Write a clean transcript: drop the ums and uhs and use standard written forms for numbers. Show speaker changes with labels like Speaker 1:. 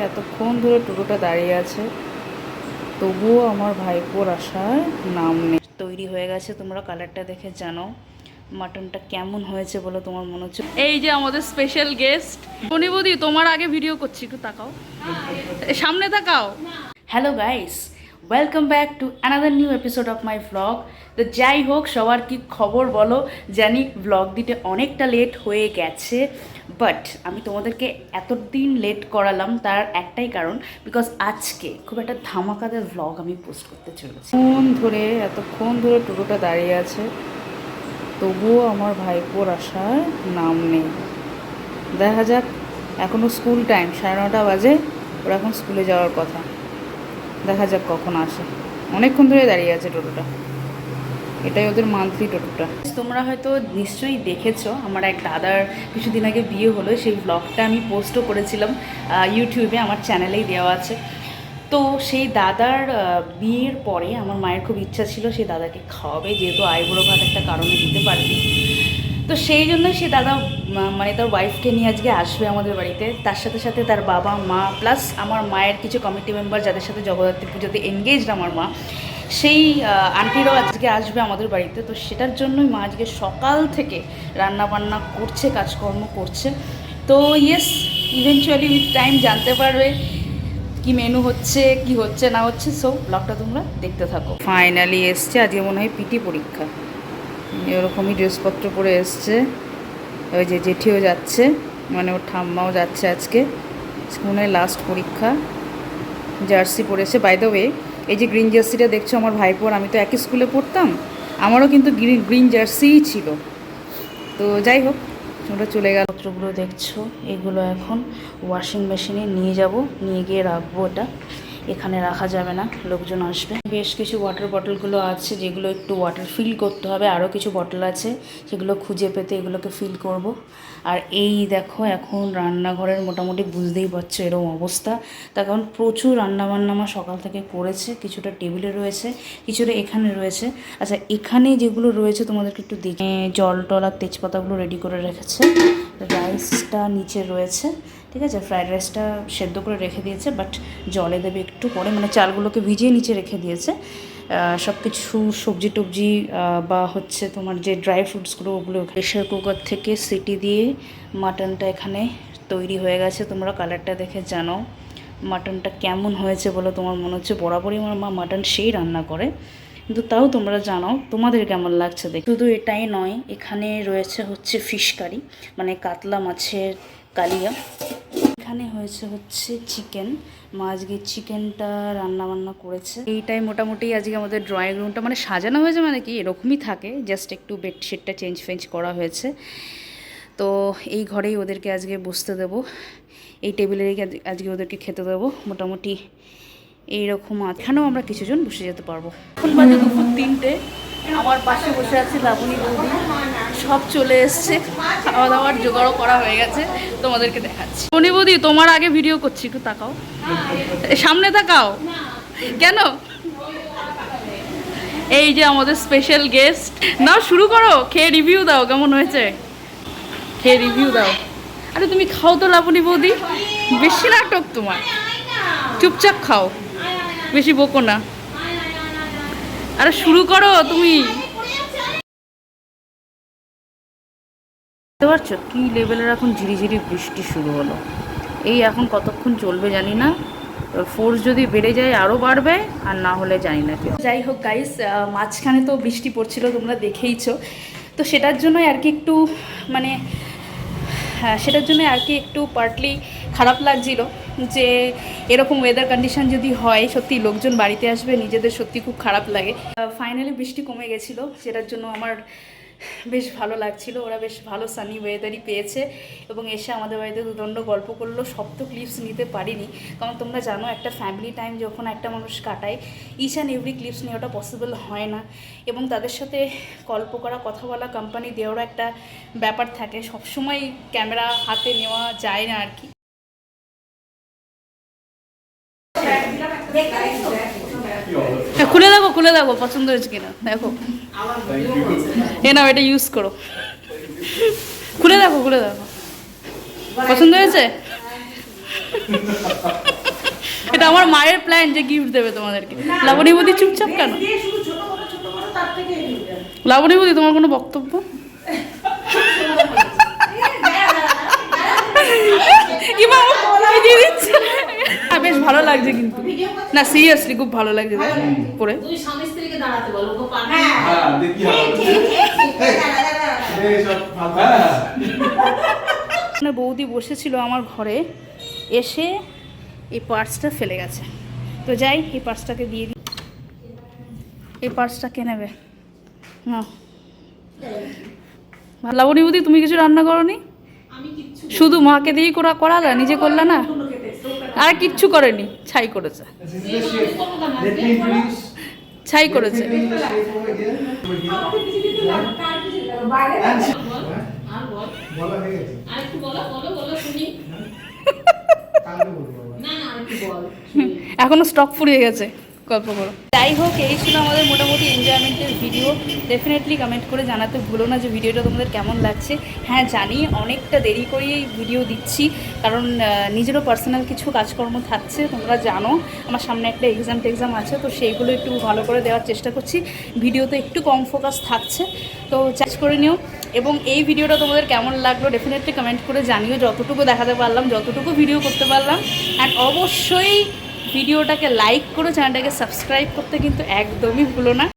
Speaker 1: এতক্ষণ ধরে টোটোটা দাঁড়িয়ে আছে, তবুও আমার ভাইপোর আসার নাম নেই। তৈরি হয়ে গেছে, তোমরা কালারটা দেখে জানো মাটনটা কেমন হয়েছে বলে তোমার মনে হচ্ছে। এই যে আমাদের স্পেশাল গেস্ট বৌদি, তোমার আগে ভিডিও করছি, একটু তাকাও, সামনে তাকাও। Hello guys, welcome back to another new episode of my vlog. তো যাই হোক, সবার কি খবর বলো? জানি ভ্লগ দিতে অনেকটা লেট হয়ে গেছে, বাট আমি তোমাদেরকে এতদিন লেট করালাম তার একটাই কারণ, বিকজ আজকে খুব একটা ধামাকাদার ভ্লগ আমি পোস্ট করতে চলেছি। এতক্ষণ ধরে টোটোটা দাঁড়িয়ে আছে, তবুও আমার ভাইপোর আসার নাম নেই। দেখা যাক, এখনও স্কুল টাইম, 9:30 বাজে, ওরা এখন স্কুলে যাওয়ার কথা। দেখা যাক কখন আসে। অনেকক্ষণ ধরে দাঁড়িয়ে আছে টোটোটা, এটাই ওদের মান্থলি টোটোটা। তোমরা হয়তো নিশ্চয়ই দেখেছো, আমার এক দাদার কিছুদিন আগে বিয়ে হলো, সেই ব্লগটা আমি পোস্টও করেছিলাম ইউটিউবে, আমার চ্যানেলেই দেওয়া আছে। তো সেই দাদার বিয়ের পরে আমার মায়ের খুব ইচ্ছা ছিল সেই দাদাকে খাওয়াবে, যেহেতু আইবুড়ো ভাত একটা কারণে দিতে পারবি। তো সেই জন্য সে দাদা মানে তার ওয়াইফকে নিয়ে আজকে আসবে আমাদের বাড়িতে, তার সাথে সাথে তার বাবা মা প্লাস আমার মায়ের কিছু কমিটি মেম্বার যাদের সাথে জগদ্ধাত্রী পুজোতে এনগেজড আমার মা, সেই আন্টিরাও আজকে আসবে আমাদের বাড়িতে। তো সেটার জন্যই মা আজকে সকাল থেকে রান্না বান্না করছে, কাজকর্ম করছে। তো ইয়েস, ইভেনচুয়ালি উইথ টাইম জানতে পারবে কি মেনু হচ্ছে, কি হচ্ছে না হচ্ছে। সো ব্লগটা তোমরা দেখতে থাকো। ফাইনালি এসছে, আজকে মনে হয় পিটি পরীক্ষা, এরকমই ড্রেসপত্র পরে এসছে। ওই যে জেঠিও যাচ্ছে, মানে ওর ঠাম্মাও যাচ্ছে আজকে, মনে হয় লাস্ট পরীক্ষা। জার্সি পরেছে। বাই দ্য ওয়ে, এই যে গ্রিন জার্সিটা দেখছো আমার ভাইপোর, আমি তো একই স্কুলে পড়তাম, আমারও কিন্তু গ্রিন জার্সিই ছিল। তো যাই হোক, ওটা চলে গেল। পত্রগুলো দেখছো, এগুলো এখন ওয়াশিং মেশিনে নিয়ে যাব, নিয়ে গিয়ে রাখবো। এটা এখানে রাখা যাবে না, লোকজন আসবে। বেশ কিছু ওয়াটার বটলগুলো আছে যেগুলো একটু ওয়াটার ফিল করতে হবে, আরও কিছু বটল আছে সেগুলো খুঁজে পেতে এগুলোকে ফিল করব। আর এই দেখো, এখন রান্নাঘরের মোটামুটি বুঝতেই পারছো এরকম অবস্থা, তার কারণ প্রচুর রান্নাবান্না আমার সকাল থেকে করেছে। কিছুটা টেবিলে রয়েছে, কিছুটা এখানে রয়েছে। আচ্ছা, এখানে যেগুলো রয়েছে তোমাদেরকে একটু দেখে, জল টল আর তেজপাতাগুলো রেডি করে রেখেছে। রাইসটা নিচে রয়েছে, ঠিক আছে, ফ্রায়েড রাইসটা সেদ্ধ করে রেখে দিয়েছে, বাট জলে দেবে একটু পরে, মানে চালগুলোকে ভিজিয়ে নিচে রেখে দিয়েছে। সব কিছু সবজি টবজি বা হচ্ছে তোমার যে ড্রাই ফ্রুটসগুলো, ওগুলো প্রেশার কুকার থেকে সিটি দিয়ে মাটনটা এখানে তৈরি হয়ে গেছে। তোমরা কালারটা দেখে জানো মাটনটা কেমন হয়েছে বলে তোমার মনে হচ্ছে। বরাবরই আমার মা মাটন সেই রান্না করে, কিন্তু তাও তোমরা জানাও তোমাদের কেমন লাগছে দেখে। শুধু এটাই নয়, এখানে রয়েছে হচ্ছে ফিশ কারি, মানে কাতলা মাছের কালিয়া। এখানে হয়েছে হচ্ছে চিকেন, মা আজকে চিকেনটা রান্না করেছে। এইটাই মোটামুটি আজকে আমাদের ড্রয়িং রুমটা মানে সাজানো হয়েছে, মানে কি এরকমই থাকে, জাস্ট একটু বেডশিটটা চেঞ্জ করা হয়েছে। তো এই ঘরেই ওদেরকে আজকে বসতে দেবো, এই টেবিলে আজকে ওদেরকে খেতে দেবো। মোটামুটি এইরকম এখানেও আমরা কিছুজন বসে যেতে পারবো। এখন বাজে দুপুর 3টে, আমার পাশে বসে আছে লাবণী বৌদি, সব চলে এসছে, খাওয়া দাওয়ার জোগাড়ও করা হয়ে গেছে, তোমাদেরকে দেখাচ্ছি। লাবণী বৌদি, তোমার আগে ভিডিও করছি, একটু তাকাও, সামনে তাকাও। কেন? এই যে আমাদের স্পেশাল গেস্ট, নাও শুরু করো, খেয়ে রিভিউ দাও কেমন হয়েছে, খেয়ে রিভিউ দাও। আরে তুমি খাও তো লাবণী বৌদি, বেশি নাটক তোমার, চুপচাপ খাও, বেশি বকো না। আরে শুরু করো তুমি। বুঝতে পারছো কি লেভেলের এখন ঝিরিঝিরি বৃষ্টি শুরু হলো, এই এখন কতক্ষণ চলবে জানি না, ফোর্স যদি বেড়ে যায় আরও বাড়বে, আর না হলে জানি না। যাই হোক গাইস, মাঝখানে তো বৃষ্টি পড়ছিল তোমরা দেখেইছো, তো সেটার জন্য আর কি একটু মানে সেটার জন্য আর কি একটু পার্টলি খারাপ লাগছিল যে এরকম ওয়েদার কন্ডিশন যদি হয়, সত্যি লোকজন বাড়িতে আসবে, নিজেদের সত্যি খুব খারাপ লাগে। ফাইনালি বৃষ্টি কমে গেছিলো, সেটার জন্য আমার বেশ ভালো লাগছিল। ওরা বেশ ভালো সানি ওয়েদারই পেয়েছে এবং এসে আমাদের বাড়িতে দুদণ্ড গল্প করলো। সব তো ক্লিপস নিতে পারিনি, কারণ তোমরা জানো একটা ফ্যামিলি টাইম যখন একটা মানুষ কাটায়, ইচ অ্যান্ড এভরি ক্লিপস নেওয়াটা পসিবল হয় না, এবং তাদের সাথে গল্প করা, কথা বলা, কোম্পানি দেওয়ারও একটা ব্যাপার থাকে, সবসময় ক্যামেরা হাতে নেওয়া যায় না আর কি। খুলে দেখো পছন্দ হয়েছে কিনা দেখো, এ নাও এটা ইউজ করো, খুলে দেখো পছন্দ হয়েছে। এটা আমার মায়ের প্ল্যান যে গিফট দেবে তোমাদেরকে। লাবণী বৌদি চুপচাপ কেন? লাবণী বৌদি তোমার কোনো বক্তব্য? বেশ ভালো লাগছে কিন্তু, না সিরিয়াসলি খুব ভালো লাগছে পরে। বৌদি বসেছিল আমার ঘরে, এসে এই পার্সটা ফেলে গেছে। তো যাই, এই পার্সটাকে দিয়ে দিই। এই পার্সটা কে নেবে? না লাবণী বৌদি, তুমি কিছু রান্না করোনি? শুধু মাকে দিয়েই করালা, নিজে করলা না? আর কিচ্ছু করেনি, ছাই করেছে, ছাই করেছে। এখনো স্টক ফুরিয়ে গেছে, গল্প করো। যাই হোক, এই ছিল আমাদের মোটামুটি এনজয়মেন্টের ভিডিও। ডেফিনেটলি কমেন্ট করে জানাতে ভুলো না যে ভিডিওটা তোমাদের কেমন লাগছে। হ্যাঁ জানি অনেকটা দেরি করেই ভিডিও দিচ্ছি, কারণ নিজেরও পার্সোনাল কিছু কাজকর্ম থাকছে, তোমরা জানো। আমার সামনে একটা এক্সাম আছে, তো সেইগুলো একটু ভালো করে দেওয়ার চেষ্টা করছি। ভিডিওতে একটু কম ফোকাস থাকছে, তো চার্জ করে নিও। এবং এই ভিডিওটা তোমাদের কেমন লাগলো ডেফিনেটলি কমেন্ট করে জানিও, যতটুকু দেখাতে পারলাম, যতটুকু ভিডিও করতে পারলাম। অ্যান্ড অবশ্যই ভিডিওটাকে লাইক করো, চ্যানেলটাকে সাবস্ক্রাইব করতে কিন্তু একদমই ভুলো না।